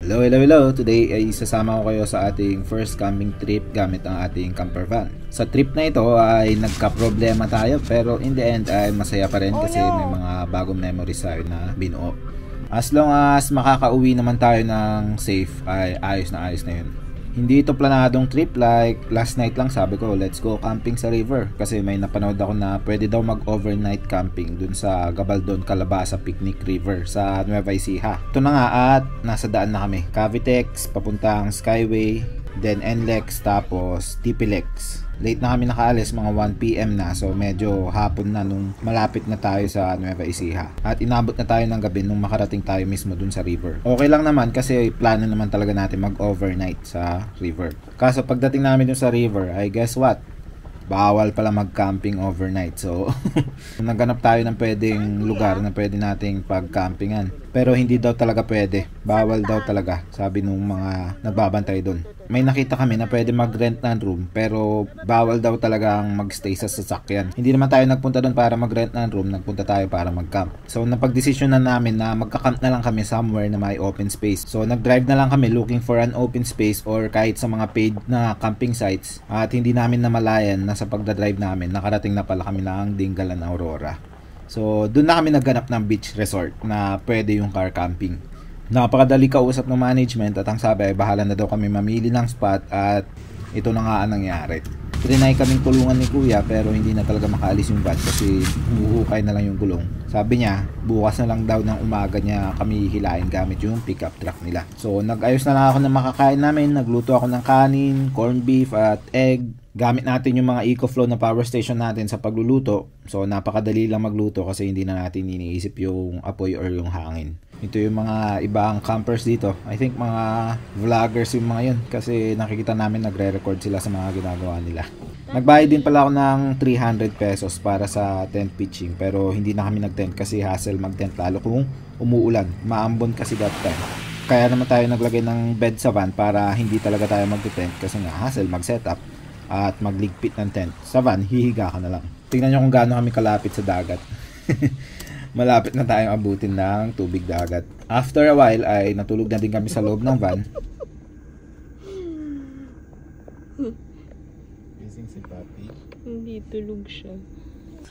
Hello, hello, hello! Today ay sasama ko kayo sa ating first camping trip gamit ang ating camper van. Sa trip na ito ay nagka-problema tayo pero in the end ay masaya pa rin kasi may mga bagong memories tayo na binuo. As long as makakauwi naman tayo ng safe ay ayos na yun. Hindi ito planadong trip, like last night lang sabi ko let's go camping sa river kasi may napanood ako na pwede daw mag overnight camping dun sa Gabaldon, Calabasa Picnic River sa Nueva Ecija. Ito na nga at nasa daan na kami. Cavitex papuntang Skyway, then NLEX tapos TPLEX. Late na kami nakaalis, mga 1pm na, so medyo hapon na nung malapit na tayo sa Nueva Ecija. At inabot na tayo ng gabi nung makarating tayo mismo dun sa river. Okay lang naman kasi plano naman talaga natin mag-overnight sa river. Kaso pagdating namin dun sa river, ay guess what? Bawal pala mag-camping overnight. So, naghanap tayo ng pwedeng lugar na pwede nating pag-campingan. Pero hindi daw talaga pwede. Bawal daw talaga, sabi nung mga nagbabantay doon. May nakita kami na pwede mag-rent ng room pero bawal daw talagang mag-stay sa sasakyan. Hindi naman tayo nagpunta doon para mag-rent ng room, nagpunta tayo para mag-camp. So napag-desisyon na namin na magka-camp na lang kami somewhere na may open space. So nag-drive na lang kami looking for an open space or kahit sa mga paid na camping sites. At hindi namin namalayan na sa pagdadrive namin nakarating na pala kami ng Dingalan, Aurora. So doon na kami nagganap ng beach resort na pwede yung car camping. Napakadali kausap ng management at ang sabi ay bahala na daw kami mamili ng spot at ito na nga ang nangyari. Trinay kaming tulungan ni kuya pero hindi na talaga makaalis yung van kasi humuhukay na lang yung gulong. Sabi niya bukas na lang daw ng umaga niya kami hihilain gamit yung pickup truck nila. So nag-ayos na lang ako ng makakain namin, nagluto ako ng kanin, corned beef at egg. Gamit natin yung mga EcoFlow na power station natin sa pagluluto. So napakadali lang magluto kasi hindi na natin iniisip yung apoy or yung hangin. Ito yung mga ibang campers dito. I think mga vloggers yung mga yun kasi nakikita namin nagre-record sila sa mga ginagawa nila. Nagbayad din pala ako ng 300 pesos para sa tent pitching pero hindi na kami nag-tent kasi hassle mag-tent lalo kung umuulan. Maambon kasi that time. Kaya naman tayo naglagay ng bed sa van para hindi talaga tayo mag-tent kasi nga hassle mag-setup at magligpit ng tent. Sa van, hihiga ka na lang. Tingnan nyo kung gaano kami kalapit sa dagat. Malapit na tayong abutin ng tubig dagat. After a while ay natulog na din kami sa loob ng van. Gising si Papi. Hindi, tulog siya.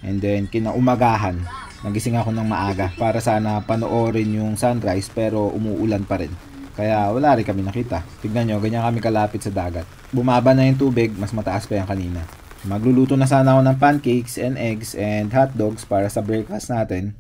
And then kinaumagahan, nagising ako ng maaga para sana panoorin yung sunrise pero umuulan pa rin. Kaya wala rin kami nakita. Tignan nyo, ganyan kami kalapit sa dagat. Bumaba na yung tubig, mas mataas pa yung kanina. Magluluto na sana ako ng pancakes and eggs and hot dogs para sa breakfast natin.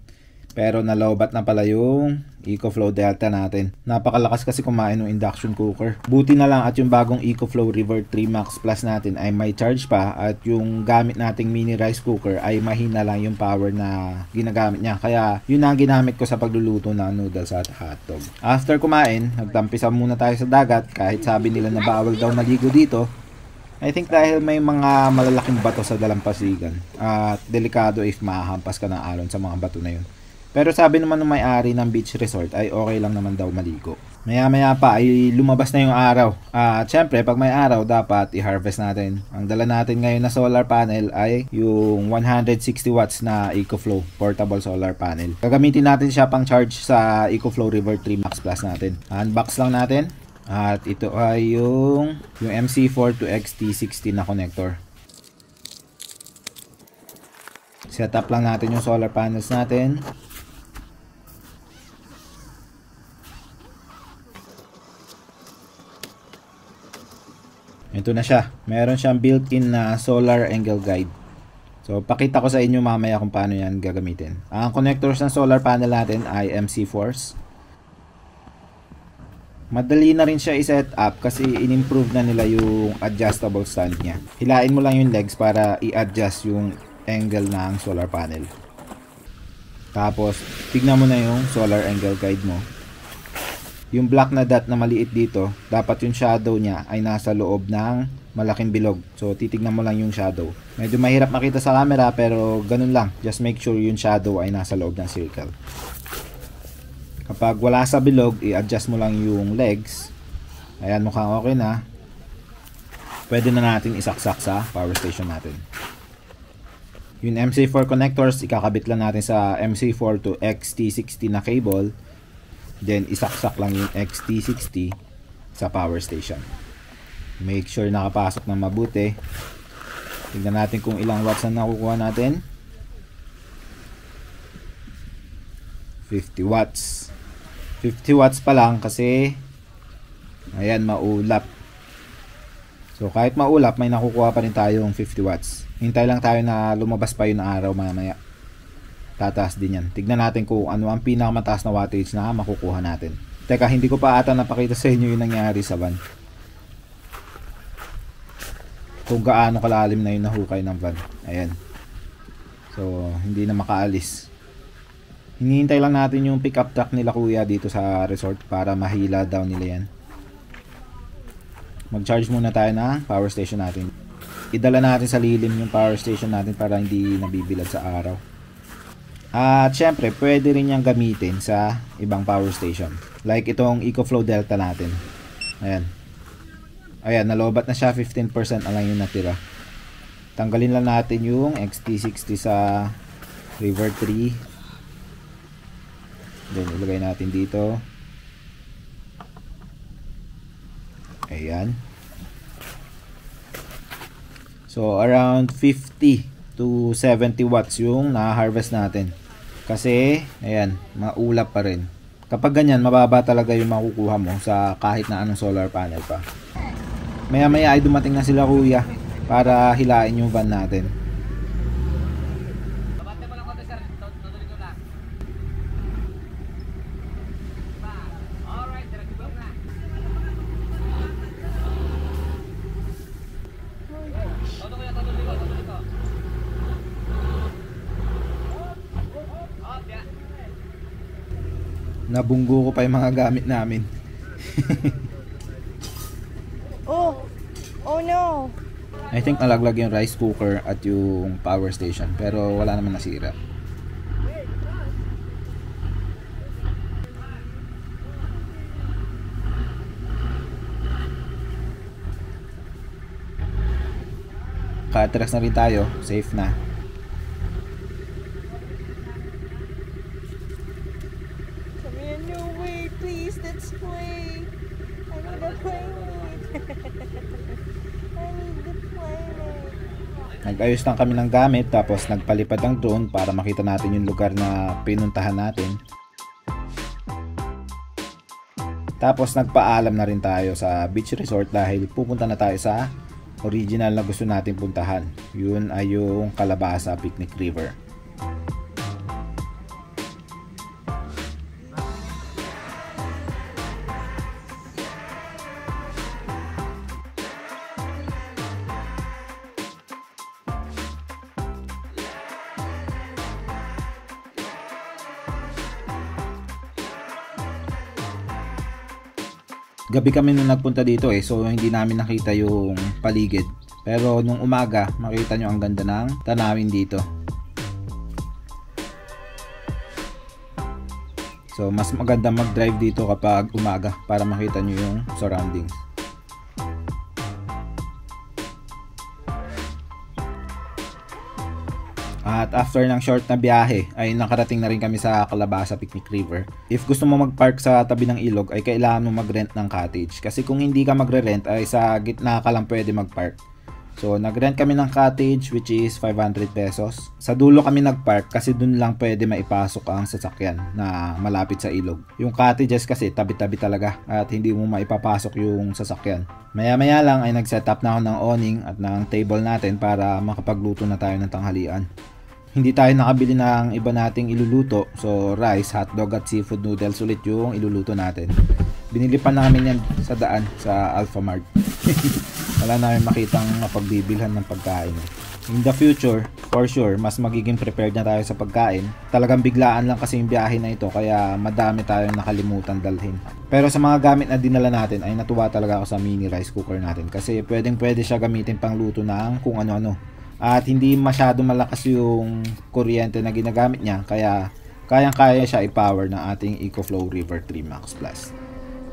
Pero nalobat na pala yung EcoFlow Delta natin. Napakalakas kasi kumain ng induction cooker. Buti na lang at yung bagong EcoFlow River 3 Max Plus natin ay may charge pa at yung gamit nating mini rice cooker ay mahina lang yung power na ginagamit niya. Kaya yun ang ginamit ko sa pagluluto ng noodles at hotdog. After kumain, nagtampisan muna tayo sa dagat kahit sabi nila na bawal daw maligo dito. I think dahil may mga malalaking bato sa dalampasigan at delikado if mahahampas ka ng alon sa mga bato na yun. Pero sabi naman ng may-ari ng beach resort ay okay lang naman daw maligo. Maya pa ay lumabas na yung araw. At syempre pag may araw dapat i-harvest natin. Ang dala natin ngayon na solar panel ay yung 160 watts na EcoFlow portable solar panel. Gagamitin natin siya pang charge sa EcoFlow River 3 Max Plus natin. Unbox lang natin. At ito ay yung MC4 to XT60 na connector. Set up lang natin yung solar panels natin. Ito na siya. Meron siyang built-in na solar angle guide. So, pakita ko sa inyo mamaya kung paano yan gagamitin. Ang connectors ng solar panel natin ay MC4s. Madali na rin siya i-set up kasi in-improve na nila yung adjustable stand niya. Hilain mo lang yung legs para i-adjust yung angle ng solar panel. Tapos, tignan mo na yung solar angle guide mo. Yung black na dot na maliit dito, dapat yung shadow niya ay nasa loob ng malaking bilog. So, titignan mo lang yung shadow. Medyo mahirap makita sa camera pero ganun lang. Just make sure yung shadow ay nasa loob ng circle. Kapag wala sa bilog, i-adjust mo lang yung legs. Ayan, mukhang okay na. Pwede na natin isaksak sa power station natin. Yung MC4 connectors, ikakabit lang natin sa MC4 to XT60 na cable. Then isaksak lang yung XT60 sa power station. Make sure nakapasok ng mabuti. Tignan natin kung ilang watts na nakukuha natin. 50 watts. 50 watts pa lang kasi ayan, maulap. So kahit maulap, may nakukuha pa rin tayong 50 watts. Hintay lang tayo na lumabas pa yung araw mamaya. Tataas din yan. Tignan natin kung ano ang pinakamataas na wattage na makukuha natin. Teka, hindi ko pa ata napakita sa inyo yung nangyari sa van. Kung gaano kalalim na yung nahukay ng van. Ayan. So hindi na makaalis. Hinihintay lang natin yung pick up truck nila kuya dito sa resort para mahila daw nila yan. Mag charge muna tayo ng power station natin. Idala natin sa lilim yung power station natin para hindi nabibilad sa araw. At syempre pwede rin yung gamitin sa ibang power station, like itong EcoFlow Delta natin. Ayan. Ayan, nalobat na siya, 15% na lang yung natira. Tanggalin lang natin yung XT60 sa River 3. Then ilagay natin dito. Ayan. So around 50 to 70 watts yung na-harvest natin. Kasi ayan, maulap pa rin. Kapag ganyan, mababa talaga yung makukuha mo sa kahit na anong solar panel pa. Maya maya ay dumating na sila kuya para hilain yung van natin. Nabunggo ko pa yung mga gamit namin. Oh no. I think nalaglag yung rice cooker at yung power station, pero wala naman nasira. Ka-atras na rin tayo, safe na. No way, please, let's play. I need a playmate. I need the playmate. Nag-ayos lang kami ng gamit, tapos nagpalipad ang drone para makita natin yung lugar na pinuntahan natin. Tapos nagpaalam na rin tayo sa beach resort dahil pupunta na tayo sa original na gusto natin puntahan. Yun ay yung Calabasa Picnic River. Gabi kami nung nagpunta dito so hindi namin nakita yung paligid. Pero nung umaga, makita nyo ang ganda ng tanawin dito. So mas maganda mag-drive dito kapag umaga para makita nyo yung surroundings. At after ng short na biyahe ay nakarating na rin kami sa Calabasa Picnic River. If gusto mo mag-park sa tabi ng ilog ay kailangan mo mag-rent ng cottage. Kasi kung hindi ka magre-rent ay sa gitna ka lang pwede mag-park. So nag-rent kami ng cottage which is 500 pesos. Sa dulo kami nag-park kasi dun lang pwede maipasok ang sasakyan na malapit sa ilog. Yung cottages kasi tabi-tabi talaga at hindi mo maipapasok yung sasakyan. Maya-maya lang ay nag-set up na ako ng awning at ng table natin para makapagluto na tayo ng tanghalian. Hindi tayo nakabili ng iba nating iluluto. So rice, hotdog at seafood noodles ulit yung iluluto natin. Binili pa namin yan sa daan sa Alphamart. Wala namin makitang mapagbibilhan ng pagkain. In the future, for sure, mas magiging prepared na tayo sa pagkain. Talagang biglaan lang kasi yung biyahe na ito kaya madami tayong nakalimutan dalhin. Pero sa mga gamit na dinala natin ay natuwa talaga ako sa mini rice cooker natin kasi pwede siya gamitin pang luto ng kung ano-ano. At hindi masyado malakas yung kuryente na ginagamit niya kaya kayang-kaya siya i-power ng ating EcoFlow River 3 Max Plus.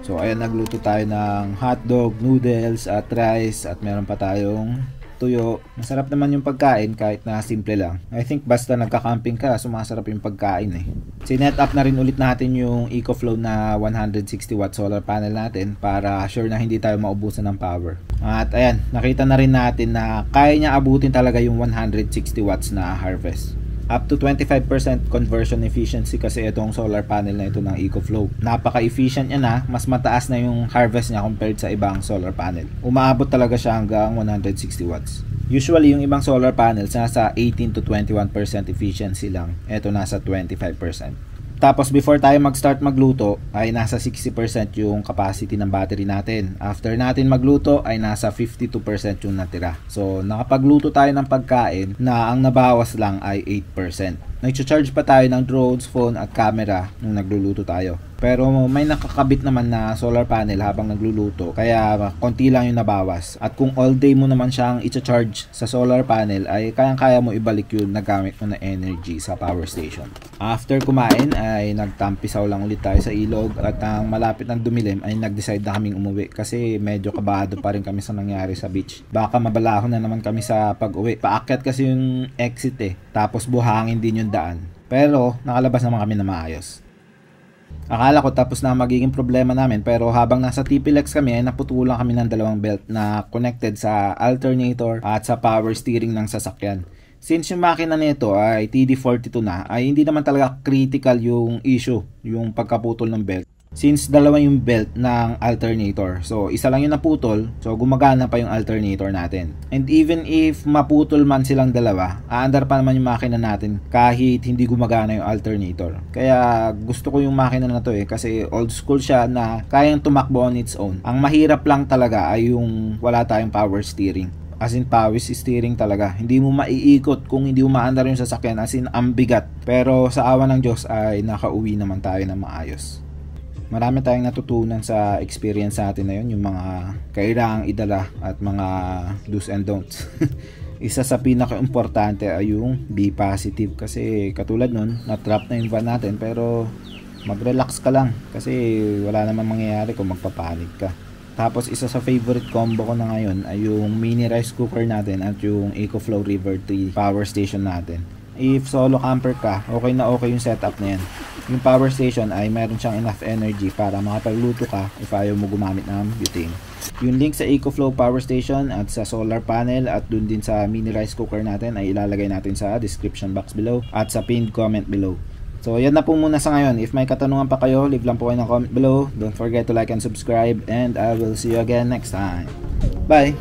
So ayan, nagluto tayo ng hotdog, noodles at rice at meron pa tayong tuyo. Masarap naman yung pagkain kahit na simple lang. I think basta nagka-camping ka, sumasarap yung pagkain eh. Sinet up na rin ulit natin yung EcoFlow na 160 watt solar panel natin para sure na hindi tayo maubusan ng power. At ayan, nakita na rin natin na kaya niya abutin talaga yung 160 watts na harvest. Up to 25% conversion efficiency kasi itong solar panel na ito ng EcoFlow. Napaka-efficient niya na, mas mataas na yung harvest niya compared sa ibang solar panel. Umaabot talaga siya hanggang 160 watts. Usually yung ibang solar panels nasa 18 to 21% efficiency lang. Ito nasa 25%. Tapos before tayo mag-start magluto ay nasa 60% yung capacity ng battery natin. After natin magluto ay nasa 52% yung natira. So nakapagluto tayo ng pagkain na ang nabawas lang ay 8%. Nag-charge pa tayo ng drones, phone at camera nung nagluluto tayo. Pero may nakakabit naman na solar panel habang nagluluto, kaya konti lang yung nabawas. At kung all day mo naman siyang i-charge sa solar panel, ay kayang-kaya mo ibalik yung nagamit mo na energy sa power station. After kumain ay nagtampisaw lang ulit tayo sa ilog, at ang malapit ng dumilim ay nag-decide na kaming umuwi kasi medyo kabado pa rin kami sa nangyari sa beach. Baka mabalahon na naman kami sa pag-uwi. Paakyat kasi yung exit eh, tapos buhangin din yung daan. Pero nakalabas naman kami na maayos. Akala ko tapos na magiging problema namin, pero habang nasa TPLEX kami ay naputulan kami ng dalawang belt na connected sa alternator at sa power steering ng sasakyan. Since yung makina nito ay TD42 na, ay hindi naman talaga critical yung issue, yung pagkaputol ng belt. Since dalawa yung belt ng alternator, so isa lang yung naputol, so gumagana pa yung alternator natin. And even if maputol man silang dalawa, aandar pa naman yung makina natin kahit hindi gumagana yung alternator. Kaya gusto ko yung makina na to eh, kasi old school siya na kayang tumakbo on its own. Ang mahirap lang talaga ay yung wala tayong power steering. As in pawis steering talaga. Hindi mo maiikot kung hindi mo maandar yung sasakyan, as in ang bigat. Pero sa awa ng Diyos ay nakauwi naman tayo na maayos. Marami tayong natutunan sa experience natin na yun, yung mga kailangang idala at mga do's and don'ts. Isa sa pinaka-importante ay yung be positive, kasi katulad nun, na-trap na yung van natin, pero mag-relax ka lang kasi wala namang mangyayari kung magpapanik ka. Tapos isa sa favorite combo ko na ngayon ay yung mini rice cooker natin at yung EcoFlow River 3 power station natin. If solo camper ka, okay na okay yung setup na yan. Yung power station ay meron siyang enough energy para makapagluto ka if ayaw mo gumamit ng butane. Yung link sa EcoFlow power station at sa solar panel at dun din sa mini rice cooker natin ay ilalagay natin sa description box below at sa pinned comment below. So yan na po muna sa ngayon. If may katanungan pa kayo, leave lang po kayo ng comment below. Don't forget to like and subscribe, and I will see you again next time. Bye!